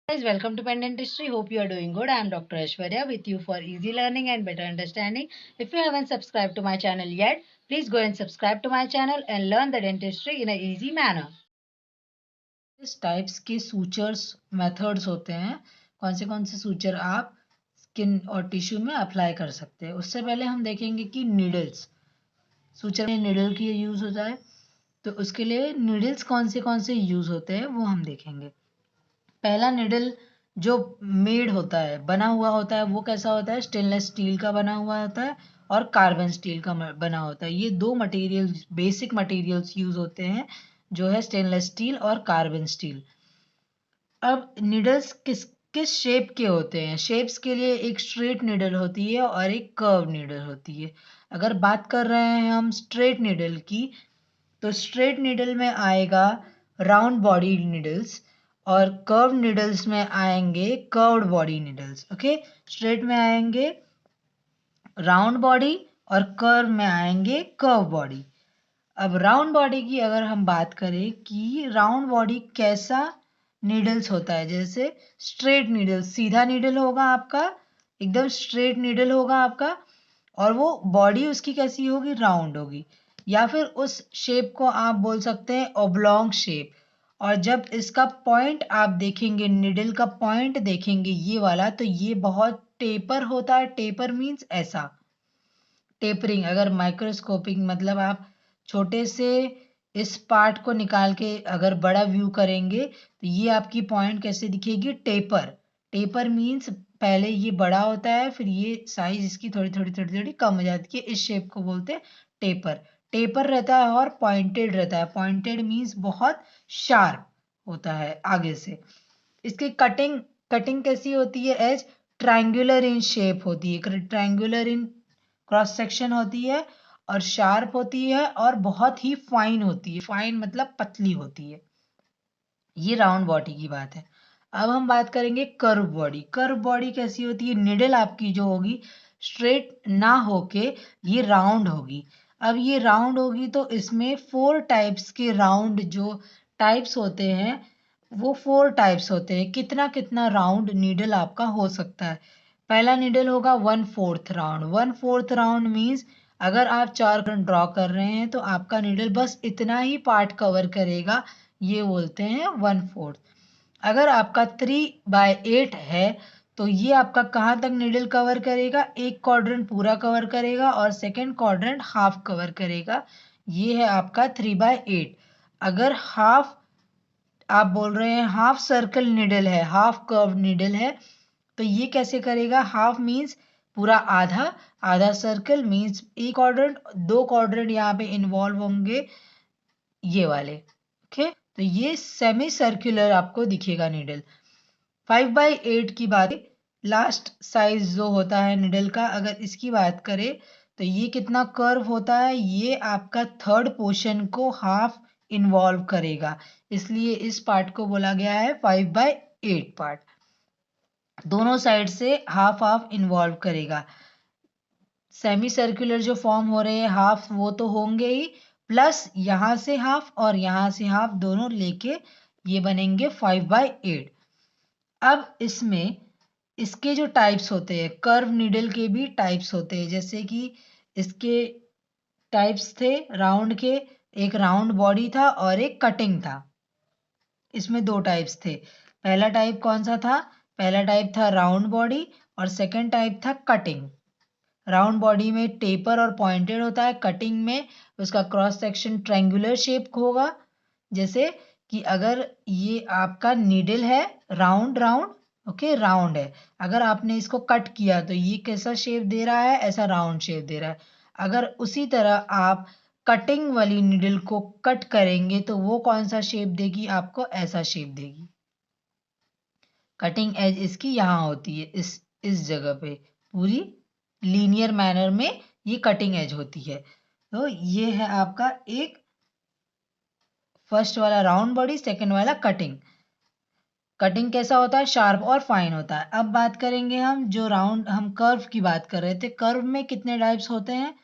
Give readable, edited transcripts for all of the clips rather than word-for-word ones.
Guys, welcome to Pen Dentistry. Hope you are doing good. I am Dr. Aishwarya with you for easy learning and better understanding. If you haven't subscribed to my channel yet, please go and subscribe to my channel and learn the dentistry in an easy manner. इस types के sutures methods होते हैं, कौन से suture आप skin और tissue में apply कर सकते हैं। उससे पहले हम देखेंगे कि नीडल्स, सूचर में नीडल की यूज होता है, तो उसके लिए नीडल्स कौन से यूज होते हैं वो हम देखेंगे। पहला नीडल जो मेड होता है, बना हुआ होता है, वो कैसा होता है? स्टेनलेस स्टील का बना हुआ होता है और कार्बन स्टील का बना होता है। ये दो मटेरियल्स, बेसिक मटेरियल्स यूज होते हैं, जो है स्टेनलेस स्टील और कार्बन स्टील। अब नीडल्स किस किस शेप के होते हैं? शेप्स के लिए एक स्ट्रेट नीडल होती है और एक कर्व नीडल होती है। अगर बात कर रहे हैं हम स्ट्रेट नीडल की, तो स्ट्रेट नीडल में आएगा राउंड बॉडी नीडल्स और कर्व नीडल्स में आएंगे curved body needles. Okay, straight में आएंगे राउंड बॉडी और कर्व में आएंगे कर्व बॉडी। अब राउंड बॉडी की अगर हम बात करें कि राउंड बॉडी कैसा नीडल्स होता है, जैसे स्ट्रेट नीडल, सीधा नीडल होगा आपका, एकदम स्ट्रेट नीडल होगा आपका, और वो बॉडी उसकी कैसी होगी? राउंड होगी। या फिर उस शेप को आप बोल सकते हैं ओब्लॉन्ग शेप। और जब इसका पॉइंट आप देखेंगे, निडल का पॉइंट देखेंगे ये वाला, तो ये बहुत टेपर होता है। टेपर मीन्स ऐसा, टेपरिंग। अगर माइक्रोस्कोपिक मतलब आप छोटे से इस पार्ट को निकाल के अगर बड़ा व्यू करेंगे, तो ये आपकी पॉइंट कैसे दिखेगी? टेपर। टेपर मीन्स पहले ये बड़ा होता है, फिर ये साइज इसकी थोड़ी कम हो जाती है। इस शेप को बोलते हैं टेपर। टेपर रहता है और पॉइंटेड रहता है। पॉइंटेड मीन्स बहुत शार्प होता है आगे से। इसकी कटिंग कटिंग कैसी होती है? एज ट्रायंगुलर इन शेप होती है, ट्रायंगुलर इन क्रॉस सेक्शन होती है, और शार्प होती है और बहुत ही फाइन होती है। फाइन मतलब पतली होती है। ये राउंड बॉडी की बात है। अब हम बात करेंगे कर्व बॉडी। कर्व बॉडी कैसी होती है? निडल आपकी जो होगी स्ट्रेट ना होके ये राउंड होगी। अब ये राउंड होगी तो इसमें 4 टाइप्स के राउंड जो टाइप्स होते हैं, वो 4 टाइप्स होते हैं। कितना कितना राउंड नीडल आपका हो सकता है? पहला नीडल होगा 1/4 राउंड। 1/4 राउंड मीन्स अगर आप 4 ड्रॉ कर रहे हैं तो आपका नीडल बस इतना ही पार्ट कवर करेगा, ये बोलते हैं 1/4। अगर आपका 3/8 है तो ये आपका कहाँ तक नीडल कवर करेगा? एक क्वाड्रेंट पूरा कवर करेगा और सेकंड क्वाड्रेंट हाफ कवर करेगा। ये है आपका 3/8। अगर हाफ आप बोल रहे हैं हाफ सर्कल नीडल है, हाफ कर्व नीडल है, तो ये कैसे करेगा? हाफ मीन्स पूरा आधा, आधा सर्कल मीन्स एक क्वाड्रेंट, दो क्वाड्रेंट यहाँ पे इन्वॉल्व होंगे ये वाले। ओके, तो ये सेमी सर्कुलर आपको दिखेगा नीडल। 5/8 की बात, लास्ट साइज जो होता है निडल का, अगर इसकी बात करें तो ये कितना कर्व होता है? ये आपका थर्ड पोर्शन को हाफ इन्वॉल्व करेगा, इसलिए इस पार्ट को बोला गया है 5/8 पार्ट। दोनों साइड से हाफ हाफ इन्वॉल्व करेगा। सेमी सर्कुलर जो फॉर्म हो रहे हैं हाफ, वो तो होंगे ही, प्लस यहाँ से हाफ और यहाँ से हाफ दोनों लेके ये बनेंगे 5/8। अब इसमें इसके जो टाइप्स होते हैं, कर्व नीडल के भी टाइप्स होते हैं। जैसे कि इसके टाइप्स थे राउंड के, एक राउंड बॉडी था और एक कटिंग था। इसमें दो टाइप्स थे। पहला टाइप कौन सा था? पहला टाइप था राउंड बॉडी और सेकंड टाइप था कटिंग। राउंड बॉडी में टेपर और पॉइंटेड होता है, कटिंग में उसका क्रॉस सेक्शन ट्रायंगुलर शेप होगा। जैसे कि अगर ये आपका नीडल है राउंड राउंड, ओके राउंड है, अगर आपने इसको कट किया तो ये कैसा शेप दे रहा है? ऐसा राउंड शेप दे रहा है। अगर उसी तरह आप कटिंग वाली नीडल को कट करेंगे तो वो कौन सा शेप देगी? आपको ऐसा शेप देगी। कटिंग एज इसकी यहाँ होती है, इस जगह पे पूरी लीनियर मैनर में ये कटिंग एज होती है। तो ये है आपका एक फर्स्ट वाला राउंड बॉडी, सेकंड वाला कटिंग। कटिंग कैसा होता है? शार्प और फाइन होता है। अब बात करेंगे हम जो राउंड, हम कर्व की बात कर रहे थे। कर्व में कितने टाइप्स होते हैं?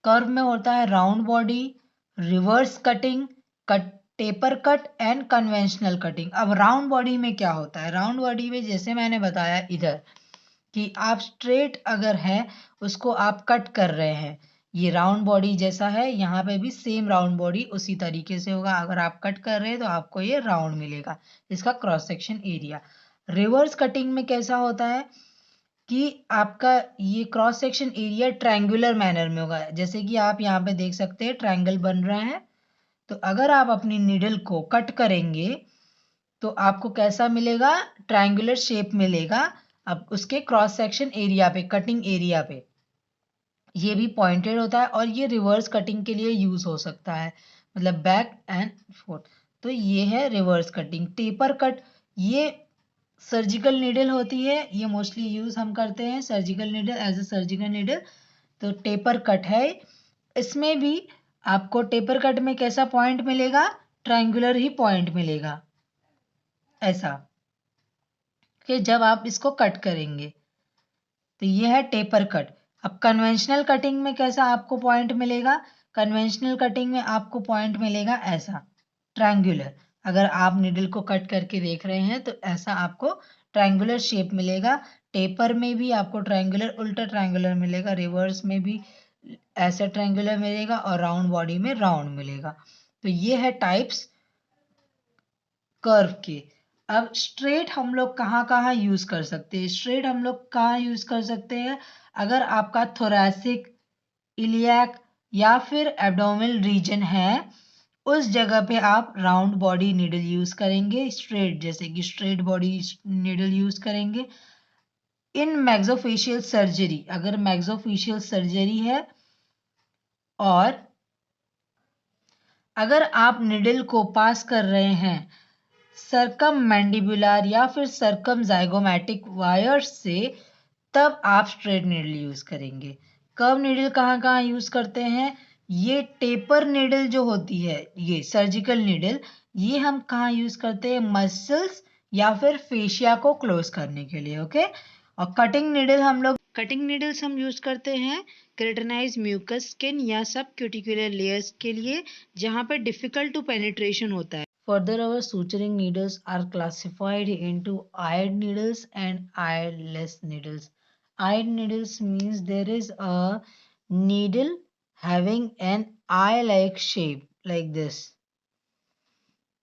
कर्व में होता है round body, reverse cutting, cut taper cut and conventional cutting. अब राउंड बॉडी में क्या होता है? राउंड बॉडी में जैसे मैंने बताया इधर कि आप स्ट्रेट अगर है उसको आप कट कर रहे हैं, ये राउंड बॉडी जैसा है, यहाँ पे भी सेम राउंड बॉडी उसी तरीके से होगा। अगर आप कट कर रहे हैं तो आपको ये राउंड मिलेगा, इसका cross section area. Reverse cutting में कैसा होता है कि आपका ये cross section area triangular manner में होगा। जैसे कि आप यहाँ पे देख सकते हैं ट्रायंगल बन रहा है, तो अगर आप अपनी नीडल को कट करेंगे तो आपको कैसा मिलेगा? ट्रायंगुलर शेप मिलेगा। अब उसके क्रॉस सेक्शन एरिया पे, कटिंग एरिया पे ये भी पॉइंटेड होता है, और ये रिवर्स कटिंग के लिए यूज हो सकता है, मतलब बैक एंड फोर्थ। तो ये है रिवर्स कटिंग। टेपर कट, ये सर्जिकल नीडल होती है, ये मोस्टली यूज हम करते हैं surgical needle, as a surgical needle. तो टेपर कट है, इसमें भी आपको टेपर कट में कैसा पॉइंट मिलेगा? ट्रायंगुलर ही पॉइंट मिलेगा, ऐसा कि जब आप इसको कट करेंगे। तो ये है टेपर कट। अब कन्वेंशनल कटिंग में कैसा आपको पॉइंट मिलेगा? कन्वेंशनल कटिंग में आपको पॉइंट मिलेगा ऐसा, ट्रायंगुलर। अगर आप निडल को कट करके देख रहे हैं तो ऐसा आपको ट्रायंगुलर शेप मिलेगा। टेपर में भी आपको ट्रायंगुलर, उल्टा ट्रायंगुलर मिलेगा, रिवर्स में भी ऐसा ट्रायंगुलर मिलेगा, और राउंड बॉडी में राउंड मिलेगा। तो ये है टाइप्स कर्व के। अब स्ट्रेट हम लोग कहाँ कहाँ यूज कर सकते हैं? स्ट्रेट हम लोग कहाँ यूज कर सकते हैं? अगर आपका थोरैसिक, इलियक या फिर एब्डोमिनल रीजन है, उस जगह पे आप राउंड बॉडी नीडल यूज करेंगे, स्ट्रेट, जैसे कि स्ट्रेट बॉडी नीडल यूज करेंगे। इन मैक्सोफेशियल सर्जरी, अगर मैक्सोफेशियल सर्जरी है, और अगर आप निडल को पास कर रहे हैं सरकम मैंडिबुलर या फिर सरकम जाइगोमैटिक वायर्स से, तब आप स्ट्रेट नीडल यूज करेंगे। कर्व नीडल कहाँ कहाँ यूज करते हैं? ये टेपर नीडल जो होती है, ये सर्जिकल नीडल, ये हम कहाँ यूज करते हैं? मसल्स या फिर फेशिया को क्लोज करने के लिए, ओके। और कटिंग नीडल्स हम यूज करते हैं केराटिनाइज म्यूकस स्किन या सब क्यूटिकुलर लेयर्स के लिए, जहाँ पर डिफिकल्ट टू पेनिट्रेशन होता है। Further, our suturing needles are classified into eyed needles and eyeless needles. Eyed needles means there is a needle having an eye-like shape, like this.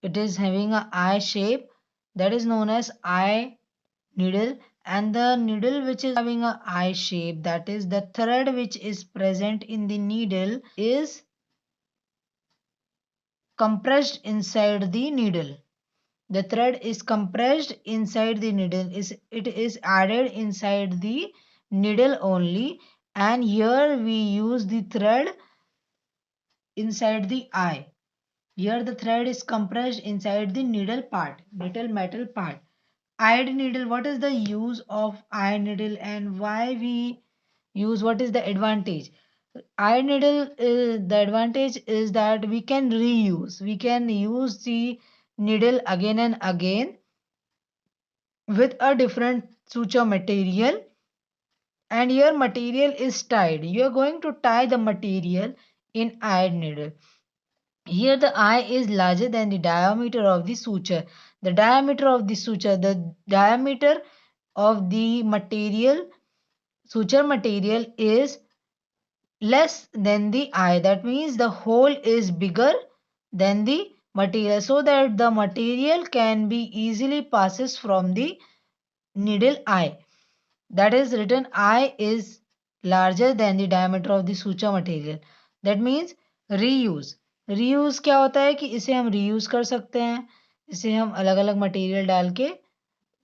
It is having an eye shape, that is known as eye needle, and the needle which is having an eye shape, that is the thread which is present in the needle is compressed inside the needle. The thread is compressed inside the needle. It is added inside the needle only, and here we use the thread inside the eye. Here the thread is compressed inside the needle part, little metal part. Eyed needle, what is the use of eye needle and why we use, what is the advantage? Eye needle, the advantage is that we can reuse. We can use the needle again and again with a different suture material, and your material is tied. You are going to tie the material in eyed needle. Here the eye is larger than the diameter of the suture. The diameter of the suture, the diameter of the material, suture material is less than the eye. That means the hole is bigger than the material, so that the material can be easily passes from the needle eye. That is written eye is larger than the diameter of the suture material. That means reuse. Reuse क्या होता है कि इसे हम reuse कर सकते हैं, इसे हम अलग अलग मटेरियल डाल के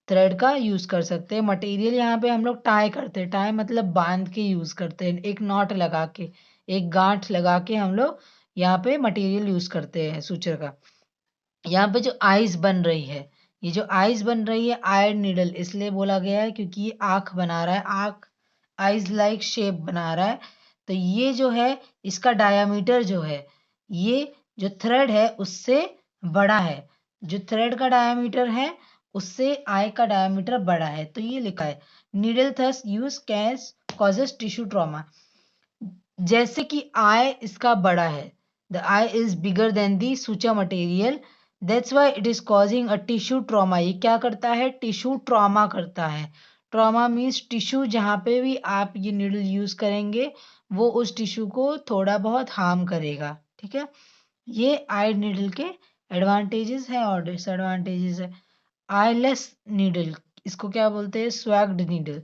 थ्रेड का यूज कर सकते हैं। मटेरियल यहाँ पे हम लोग टाई करते हैं, टाई मतलब बांध के यूज करते हैं, एक नॉट लगा के, एक गांठ लगा के हम लोग यहाँ पे मटेरियल यूज करते हैं सूचर का। यहाँ पे जो आइज बन रही है, ये जो आइज बन रही है आयड नीडल इसलिए बोला गया है क्योंकि ये आंख बना रहा है, आंख आइज लाइक शेप बना रहा है। तो ये जो है इसका डायामीटर जो है, ये जो थ्रेड है उससे बड़ा है, जो थ्रेड का डायामीटर है उससे आई का डायमीटर बड़ा है। तो ये लिखा है needle thus use can causes tissue trauma. जैसे कि आई इसका बड़ा है The eye is bigger than the suture material. That's why it is causing a tissue trauma. ये क्या करता है? टिश्यू ट्रॉमा करता है. ट्रॉमा मीन्स टिश्यू जहाँ पे भी आप ये नीडल यूज करेंगे वो उस टिश्यू को थोड़ा बहुत हार्म करेगा. ठीक है. ये आई नीडल के एडवांटेजेस है और डिसएडवांटेजेस है. आईलेस नीडल, इसको क्या बोलते हैं? स्वैग्ड नीडल.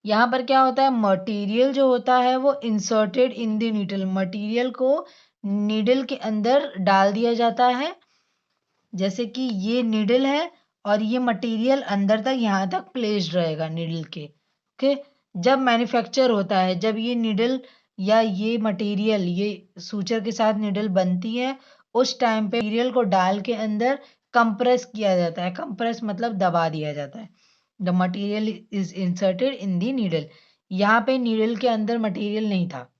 यहाँ पर क्या होता है? मटेरियल जो होता है वो inserted in the needle. Material को नीडल के अंदर डाल दिया जाता है. जैसे कि ये नीडल है और ये मटेरियल अंदर तक यहाँ तक प्लेस्ड रहेगा नीडल के. ओके. जब मैन्युफैक्चर होता है, जब ये नीडल या ये मटेरियल ये सूचर के साथ नीडल बनती है, उस टाइम पे मटेरियल को डाल के अंदर कंप्रेस किया जाता है. कंप्रेस मतलब दबा दिया जाता है. The material is inserted in the needle. यहाँ पे नीडल के अंदर मटेरियल नहीं था,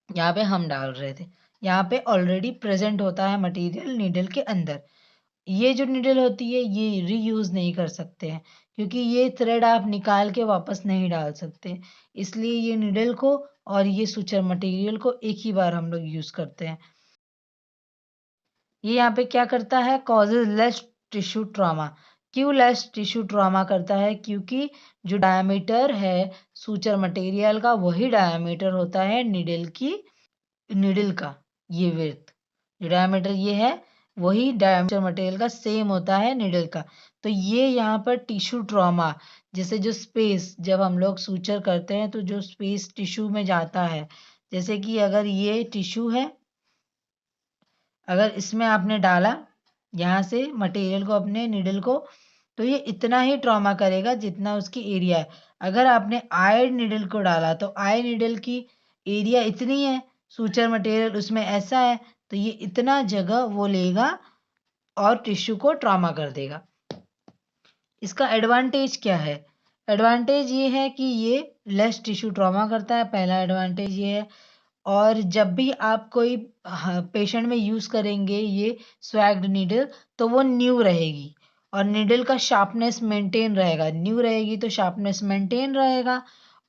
यहाँ पे हम डाल रहे थे. यहाँ पे ऑलरेडी प्रेजेंट होता है मटेरियल नीडल के अंदर. ये जो नीडल होती है ये रीयूज नहीं कर सकते हैं क्योंकि ये थ्रेड आप निकाल के वापस नहीं डाल सकते. इसलिए ये नीडल को और ये सुचर मटेरियल को एक ही बार हम लोग यूज करते हैं. ये यहाँ पे क्या करता है? Causes less tissue trauma. क्यों लेस टिश्यू ट्रॉमा करता है? क्योंकि जो डायमीटर है सूचर मटेरियल का वही डायमीटर होता है नीडल का. ये विड्थ जो डायमीटर ये है वही डायमीटर मटेरियल का सेम होता है नीडल का. तो ये यहाँ पर टिश्यू ट्रॉमा, जैसे जो स्पेस जब हम लोग सूचर करते हैं तो जो स्पेस टिश्यू में जाता है, जैसे कि अगर ये टिश्यू है, अगर इसमें आपने डाला यहाँ से मटेरियल को अपने नीडल को, तो ये इतना ही ट्रॉमा करेगा जितना उसकी एरिया है. अगर आपने आई नीडल को डाला तो आई नीडल की एरिया इतनी है, सूचर मटेरियल उसमें ऐसा है, तो ये इतना जगह वो लेगा और टिश्यू को ट्रॉमा कर देगा. इसका एडवांटेज क्या है? एडवांटेज ये है कि ये लेस टिश्यू ट्रॉमा करता है. पहला एडवांटेज ये है. और जब भी आप कोई पेशेंट में यूज करेंगे ये स्वैग्ड नीडल तो वो न्यू रहेगी और नीडल का शार्पनेस मेंटेन रहेगा. न्यू रहेगी तो शार्पनेस मेंटेन रहेगा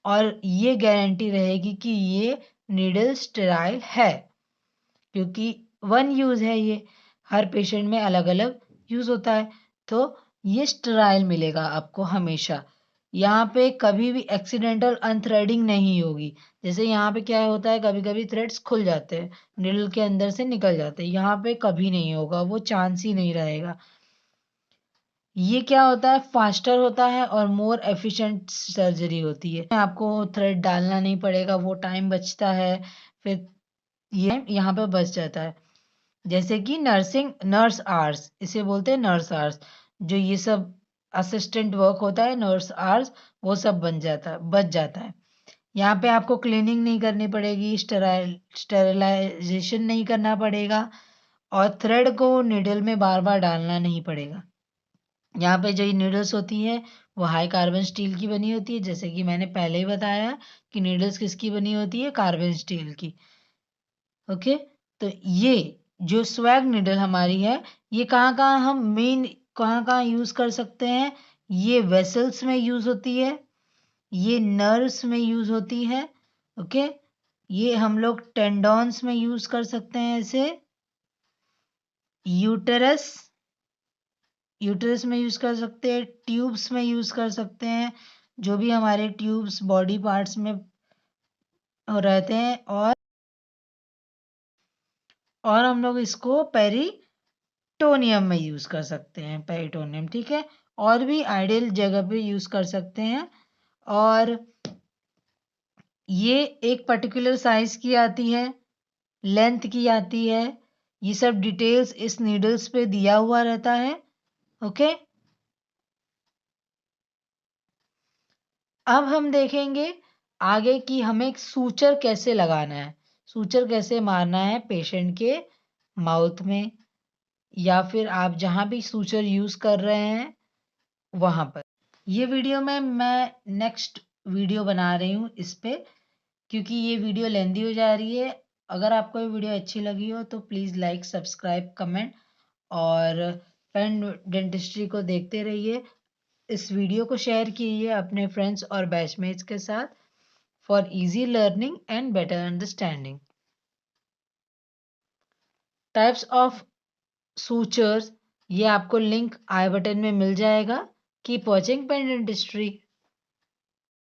और ये गारंटी रहेगी कि ये नीडल स्टेराइल है क्योंकि वन यूज है. ये हर पेशेंट में अलग अलग यूज होता है तो ये स्टेराइल मिलेगा आपको हमेशा. यहाँ पे कभी भी एक्सीडेंटल अनथ्रेडिंग नहीं होगी. जैसे यहाँ पे क्या होता है, कभी कभी थ्रेड्स खुल जाते हैं, नीडल के अंदर से निकल जाते हैं. यहाँ पे कभी नहीं होगा, वो चांस ही नहीं रहेगा. ये क्या होता है? फास्टर होता है और मोर एफिशिएंट सर्जरी होती है. आपको थ्रेड डालना नहीं पड़ेगा, वो टाइम बचता है. फिर ये यहाँ पे बच जाता है. जैसे कि नर्स आर्स, इसे बोलते हैं नर्स आर्स. जो ये सब असिस्टेंट वर्क होता है नर्स आर्स, वो सब बच जाता है. यहाँ पे आपको क्लीनिंग नहीं करनी पड़ेगी, स्टेरिलाइजेशन नहीं करना पड़ेगा और थ्रेड को निडल में बार बार डालना नहीं पड़ेगा. यहाँ पे जो ये नीडल्स होती है वो हाई कार्बन स्टील की बनी होती है. जैसे कि मैंने पहले ही बताया कि नीडल्स किसकी बनी होती है? कार्बन स्टील की. ओके. तो ये जो स्वैग नीडल हमारी है ये कहाँ कहाँ हम मेन कहाँ कहाँ यूज कर सकते हैं? ये वेसल्स में यूज होती है, ये नर्व्स में यूज होती है. ओके. ये हम लोग टेंडॉन्स में यूज कर सकते हैं. इसे यूटेरस यूटेरस में यूज कर सकते हैं, ट्यूब्स में यूज कर सकते हैं, जो भी हमारे ट्यूब्स बॉडी पार्ट्स में रहते हैं. और हम लोग इसको पेरिटोनियम में यूज कर सकते हैं. पेरिटोनियम, ठीक है. और भी आइडियल जगह पे यूज कर सकते हैं. और ये एक पर्टिकुलर साइज की आती है, लेंथ की आती है. ये सब डिटेल्स इस नीडल्स पे दिया हुआ रहता है. ओके. अब हम देखेंगे आगे कि हमें सूचर कैसे लगाना है, सूचर कैसे मारना है पेशेंट के माउथ में या फिर आप जहां भी सूचर यूज कर रहे हैं वहां पर. ये वीडियो में मैं नेक्स्ट वीडियो बना रही हूँ इस पे क्योंकि ये वीडियो लेंदी हो जा रही है. अगर आपको ये वीडियो अच्छी लगी हो तो प्लीज़ लाइक, सब्सक्राइब, कमेंट और पेन डेंटिस्ट्री को देखते रहिए. इस वीडियो को शेयर कीजिए अपने फ्रेंड्स और बैचमेट्स के साथ for easy learning and better understanding. Types of sutures, ये आपको लिंक आई बटन में मिल जाएगा। Keep watching Pen dentistry.